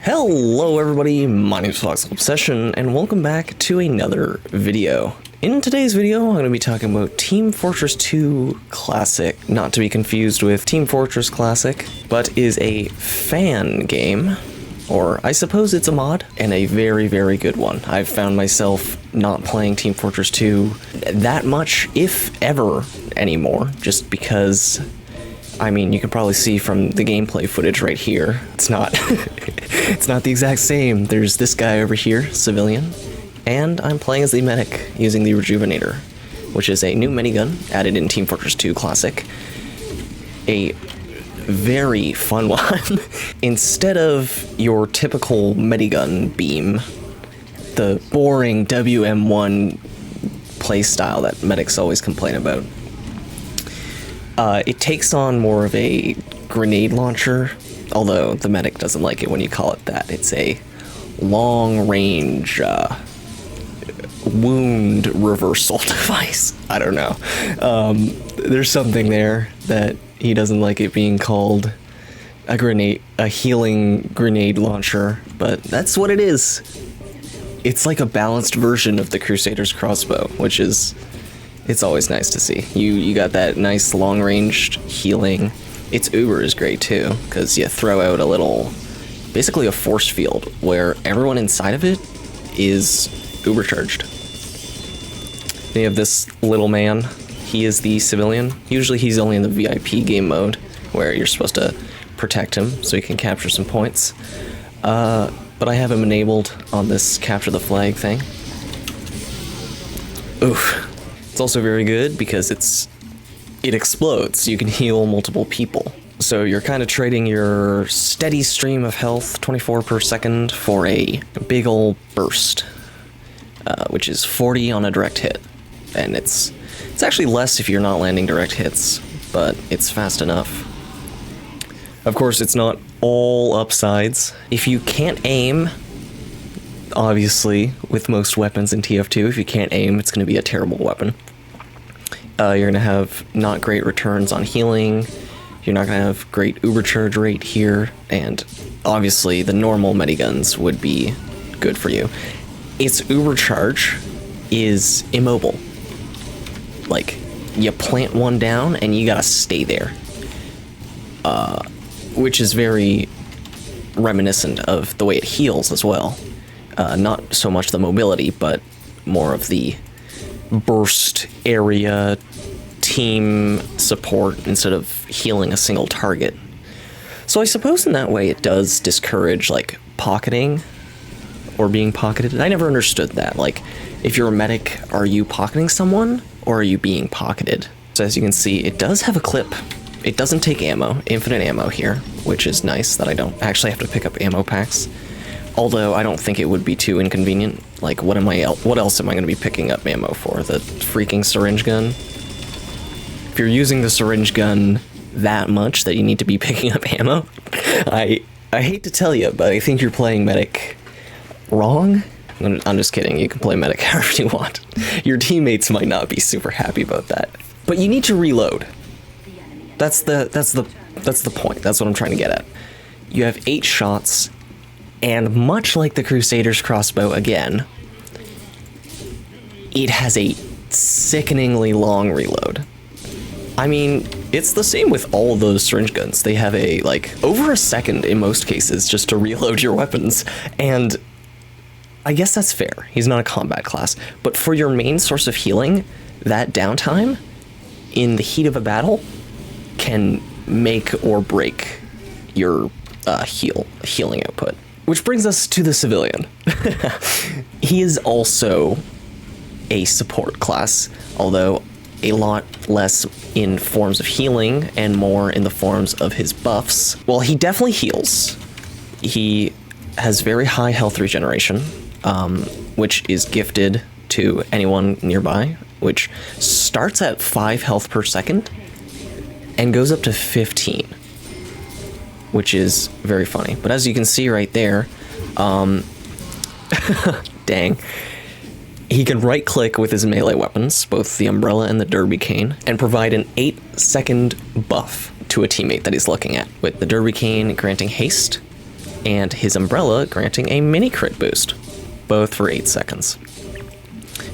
Hello everybody, my name is Fox Obsession, and welcome back to another video. In today's video, I'm going to be talking about Team Fortress 2 Classic, not to be confused with Team Fortress Classic, but is a fan game, or I suppose it's a mod, and a very, very good one. I've found myself not playing Team Fortress 2 that much, if ever, anymore, just because, I mean, you can probably see from the gameplay footage right here, it's not, it's not the exact same. There's this guy over here, Civilian, and I'm playing as the medic using the Rejuvenator, which is a new minigun added in Team Fortress 2 Classic. A very fun one. Instead of your typical medigun beam, the boring WM1 playstyle that medics always complain about, it takes on more of a grenade launcher, although the medic doesn't like it when you call it that. It's a long-range wound reversal device. I don't know. There's something there that he doesn't like it being called a healing grenade launcher, but that's what it is. It's like a balanced version of the Crusader's crossbow, which is, it's always nice to see. You got that nice long-ranged healing. Its uber is great too, because you throw out a little, basically a force field, where everyone inside of it is uber charged. Then you have this little man. He is the Civilian. Usually he's only in the VIP game mode, where you're supposed to protect him so he can capture some points. But I have him enabled on this capture the flag thing. Oof. It's also very good because it explodes. You can heal multiple people. So you're kind of trading your steady stream of health, 24 per second, for a big ol' burst, which is 40 on a direct hit. And it's actually less if you're not landing direct hits, but it's fast enough. Of course, it's not all upsides. If you can't aim, obviously, with most weapons in TF2, if you can't aim, it's going to be a terrible weapon. You're going to have not great returns on healing, you're not going to have great ubercharge rate here, and obviously the normal mediguns would be good for you. Its ubercharge is immobile. Like, you plant one down and you gotta stay there. Which is very reminiscent of the way it heals as well. Not so much the mobility, but more of the burst area team support instead of healing a single target. So I suppose in that way it does discourage like pocketing or being pocketed. I never understood that. Like, if you're a medic, are you pocketing someone or are you being pocketed? So as you can see, it does have a clip. It doesn't take ammo, infinite ammo here, which is nice that I don't actually have to pick up ammo packs. Although I don't think it would be too inconvenient. Like, what else am I going to be picking up ammo for? The freaking syringe gun? If you're using the syringe gun that much that you need to be picking up ammo, I hate to tell you, but I think you're playing medic wrong. I'm just kidding. You can play medic however you want. Your teammates might not be super happy about that, but you need to reload. That's the point. That's what I'm trying to get at. You have 8 shots. And much like the Crusader's crossbow again, it has a sickeningly long reload. I mean, it's the same with all of those syringe guns. They have over a second in most cases just to reload your weapons. And I guess that's fair. He's not a combat class. But for your main source of healing, that downtime in the heat of a battle can make or break your healing output. Which brings us to the Civilian. He is also a support class, although a lot less in forms of healing and more in the forms of his buffs. Well, he definitely heals. He has very high health regeneration, which is gifted to anyone nearby, which starts at 5 health per second and goes up to 15. Which is very funny. But as you can see right there, dang, he can right-click with his melee weapons, both the umbrella and the derby cane, and provide an 8-second buff to a teammate that he's looking at, with the derby cane granting haste, and his umbrella granting a mini crit boost, both for 8 seconds.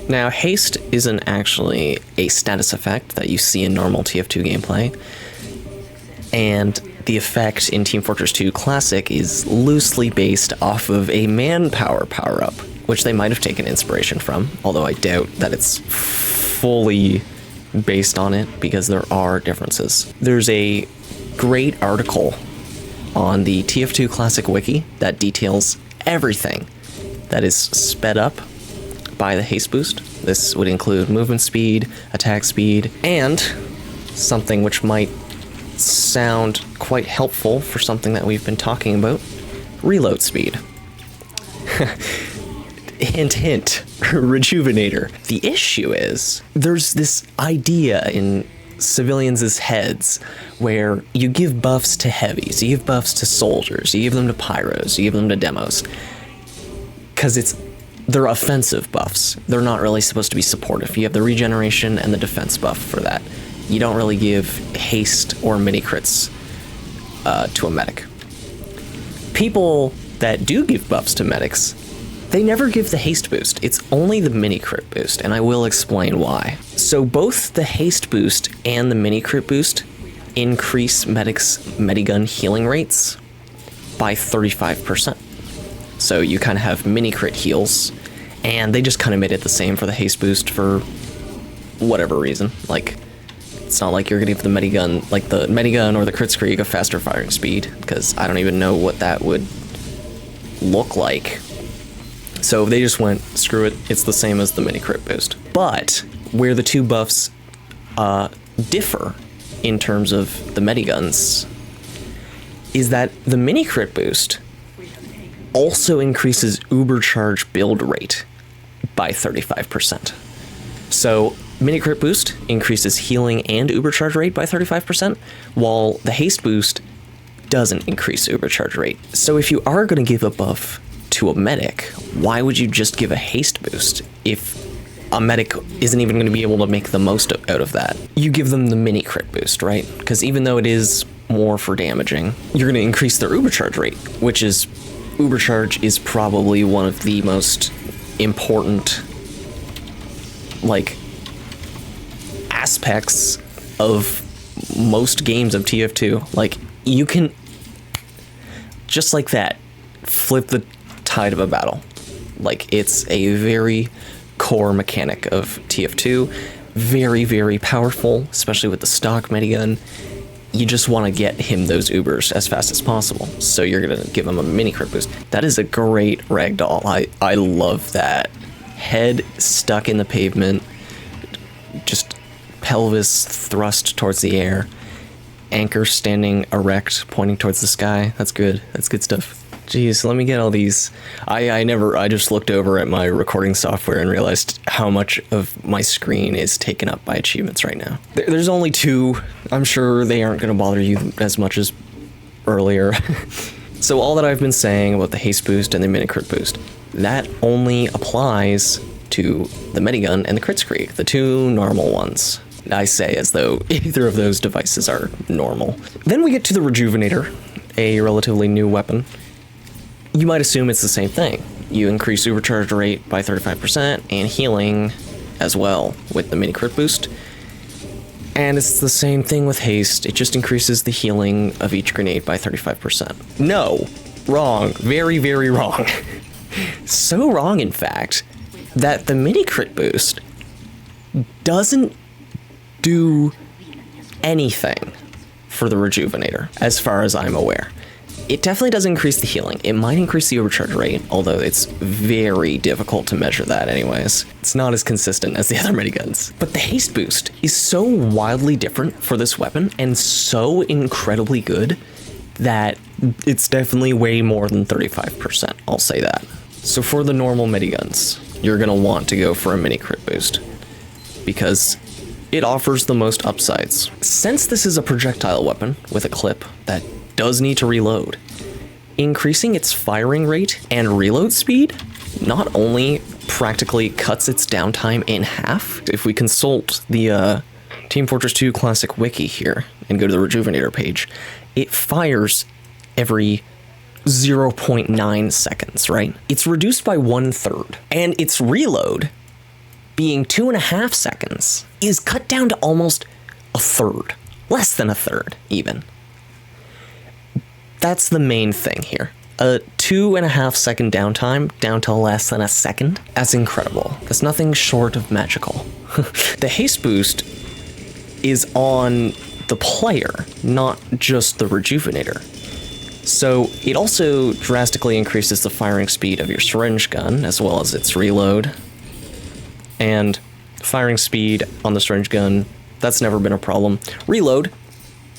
Now, haste isn't actually a status effect that you see in normal TF2 gameplay, and the effect in Team Fortress 2 Classic is loosely based off of a manpower power-up, which they might have taken inspiration from, although I doubt that it's fully based on it because there are differences. There's a great article on the TF2 Classic wiki that details everything that is sped up by the haste boost. This would include movement speed, attack speed, and something which might sound quite helpful for something that we've been talking about, reload speed. Hint, hint, Rejuvenator. The issue is, there's this idea in civilians' heads where you give buffs to heavies, you give buffs to soldiers, you give them to pyros, you give them to demos, because they're offensive buffs. They're not really supposed to be supportive. You have the regeneration and the defense buff for that. You don't really give haste or mini crits to a medic. People that do give buffs to medics, they never give the haste boost. It's only the mini crit boost, and I will explain why. So both the haste boost and the mini crit boost increase medics' medigun healing rates by 35%. So you kind of have mini crit heals, and they just kind of made it the same for the haste boost for whatever reason. Like, it's not like you're gonna give the medigun, like the medigun or the Kritzkrieg, a faster firing speed, because I don't even know what that would look like. So they just went, screw it, it's the same as the mini crit boost. But where the two buffs differ in terms of the mediguns is that the mini crit boost also increases ubercharge build rate by 35%. So mini crit boost increases healing and ubercharge rate by 35%, while the haste boost doesn't increase ubercharge rate. So if you are going to give a buff to a medic, why would you just give a haste boost if a medic isn't even going to be able to make the most out of that? You give them the mini crit boost, right? Because even though it is more for damaging, you're going to increase their ubercharge rate, which is, ubercharge is probably one of the most important, like, aspects of most games of TF2. Like, you can, just like that, flip the tide of a battle. Like, it's a very core mechanic of TF2. Very, very powerful, especially with the stock medigun. You just want to get him those ubers as fast as possible, so you're going to give him a mini crit boost. That is a great ragdoll. I love that. Head stuck in the pavement, just pelvis thrust towards the air, anchor standing erect, pointing towards the sky. That's good. That's good stuff. Jeez, let me get all these. I just looked over at my recording software and realized how much of my screen is taken up by achievements right now. There's only 2. I'm sure they aren't going to bother you as much as earlier. So all that I've been saying about the haste boost and the mini crit boost, that only applies to the medigun and the Kritzkrieg, the 2 normal ones. I say as though either of those devices are normal. Then we get to the Rejuvenator, a relatively new weapon. You might assume it's the same thing. You increase supercharge rate by 35% and healing as well with the mini crit boost. And it's the same thing with haste. It just increases the healing of each grenade by 35%. No, wrong. Very, very wrong. So wrong, in fact, that the mini crit boost doesn't do anything for the Rejuvenator, as far as I'm aware. It definitely does increase the healing. It might increase the overcharge rate, although it's very difficult to measure that anyways. It's not as consistent as the other miniguns. But the haste boost is so wildly different for this weapon and so incredibly good that it's definitely way more than 35%, I'll say that. So for the normal miniguns, you're gonna want to go for a mini crit boost because it offers the most upsides. Since this is a projectile weapon with a clip that does need to reload, increasing its firing rate and reload speed not only practically cuts its downtime in half. If we consult the Team Fortress 2 Classic wiki here and go to the Rejuvenator page, it fires every 0.9 seconds, right? It's reduced by 1/3. And its reload, being 2.5 seconds, is cut down to almost a third. Less than a third, even. That's the main thing here. A 2.5 second downtime down to less than a second. That's incredible. That's nothing short of magical. The haste boost is on the player, not just the Rejuvenator. So it also drastically increases the firing speed of your syringe gun, as well as its reload. And firing speed on the syringe gun, that's never been a problem. Reload,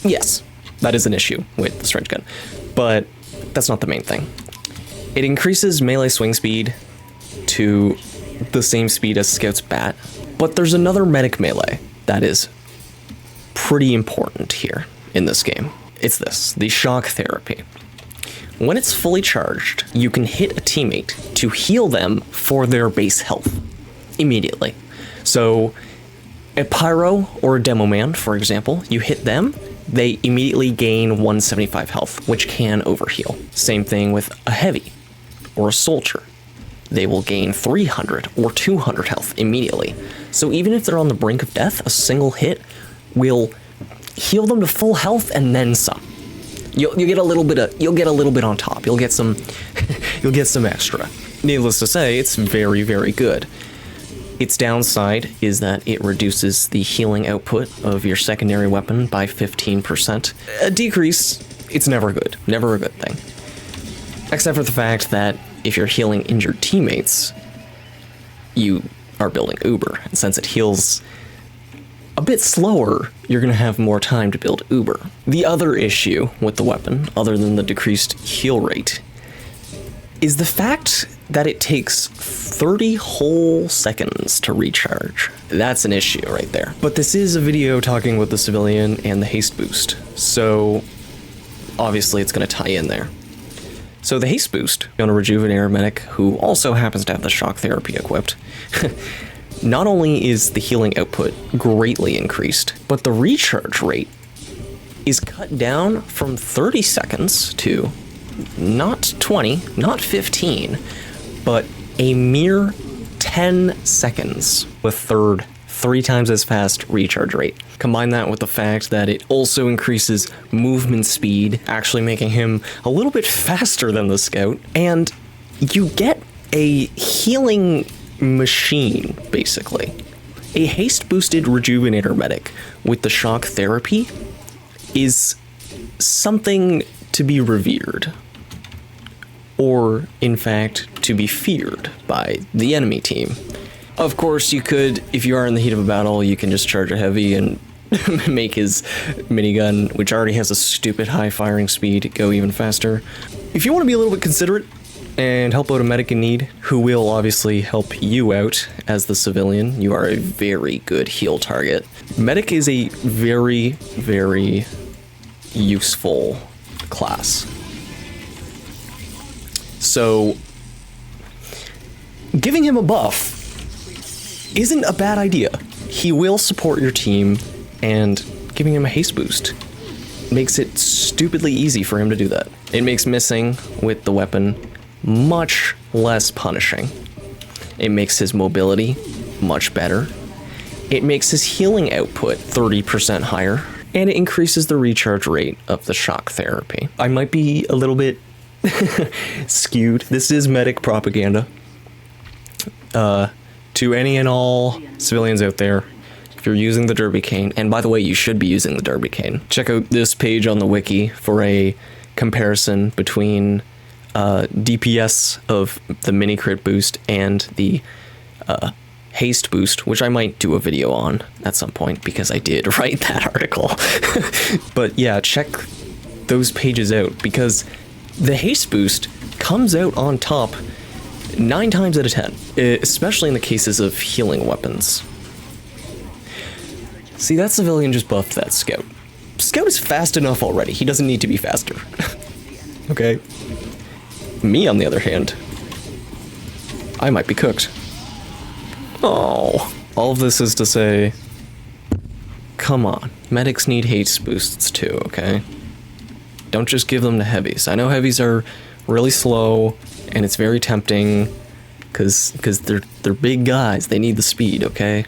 yes, that is an issue with the syringe gun, but that's not the main thing. It increases melee swing speed to the same speed as Scout's bat, but there's another medic melee that is pretty important here in this game. It's this, the shock therapy. When it's fully charged, you can hit a teammate to heal them for their base health immediately. So a pyro or a demo man, for example, you hit them, they immediately gain 175 health, which can overheal. Same thing with a heavy or a soldier. They will gain 300 or 200 health immediately. So even if they're on the brink of death, a single hit will heal them to full health and then some. You'll get a little bit on top. You'll get some you'll get some extra. Needless to say, it's very, very good. Its downside is that it reduces the healing output of your secondary weapon by 15%. A decrease, it's never good. Never a good thing. Except for the fact that if you're healing injured teammates, you are building Uber. And since it heals a bit slower, you're going to have more time to build Uber. The other issue with the weapon, other than the decreased heal rate, is the fact that it takes 30 whole seconds to recharge. That's an issue right there. But this is a video talking with the civilian and the haste boost, so obviously it's going to tie in there. So the haste boost on a Rejuvenator medic who also happens to have the shock therapy equipped, not only is the healing output greatly increased, but the recharge rate is cut down from 30 seconds to not 20, not 15, but a mere 10 seconds with three times as fast recharge rate. Combine that with the fact that it also increases movement speed, actually making him a little bit faster than the Scout, and you get a healing machine, basically. A haste-boosted Rejuvenator medic with the shock therapy is something to be revered, or, in fact, to be feared by the enemy team. Of course, you could, if you are in the heat of a battle, you can just charge a heavy and make his minigun, which already has a stupid high firing speed, go even faster. If you want to be a little bit considerate and help out a medic in need, who will obviously help you out as the civilian, you are a very good heal target. Medic is a very, very useful class. So, giving him a buff isn't a bad idea. He will support your team, and giving him a haste boost makes it stupidly easy for him to do that. It makes missing with the weapon much less punishing. It makes his mobility much better. It makes his healing output 30% higher, and it increases the recharge rate of the shock therapy. I might be a little bit skewed. This is medic propaganda. To any and all civilians out there, if you're using the Derby Cane, and by the way, you should be using the Derby Cane, check out this page on the wiki for a comparison between DPS of the mini crit boost and the haste boost, which I might do a video on at some point because I did write that article. But yeah, check those pages out because the haste boost comes out on top 9 times out of 10, especially in the cases of healing weapons. See, that civilian just buffed that Scout. Scout is fast enough already, he doesn't need to be faster. Okay? Me, on the other hand, I might be cooked. Oh, all of this is to say, come on, medics need haste boosts too, okay? Don't just give them to heavies. I know heavies are really slow, and it's very tempting, because they're big guys. They need the speed, okay?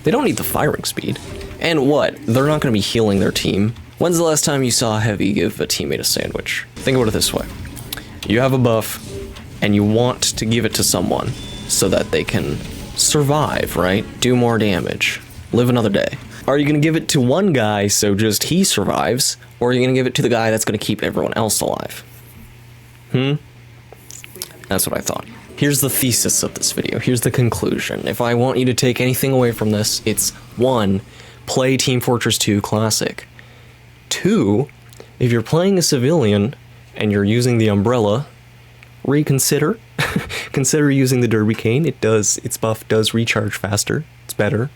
They don't need the firing speed. And what? They're not going to be healing their team. When's the last time you saw a heavy give a teammate a sandwich? Think about it this way. You have a buff, and you want to give it to someone so that they can survive, right? Do more damage. Live another day. Are you going to give it to one guy so just he survives, or are you going to give it to the guy that's going to keep everyone else alive? That's what I thought. Here's the thesis of this video. Here's the conclusion. If I want you to take anything away from this, it's 1, play Team Fortress 2 Classic. 2, if you're playing a civilian and you're using the umbrella, reconsider. Consider using the Derby Cane. Its buff does recharge faster. It's better.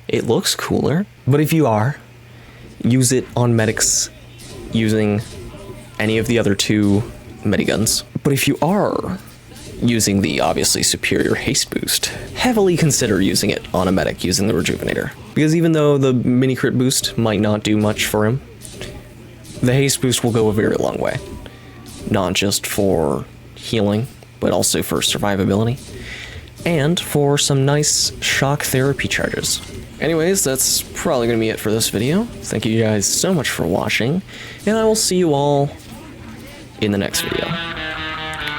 It looks cooler. But if you are, use it on medics using any of the other 2 mediguns. But if you are using the obviously superior haste boost, heavily consider using it on a medic using the Rejuvenator. Because even though the mini crit boost might not do much for him, the haste boost will go a very long way. Not just for healing, but also for survivability, and for some nice shock therapy charges. Anyways, that's probably going to be it for this video. Thank you guys so much for watching, and I will see you all in the next video.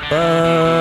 Bye!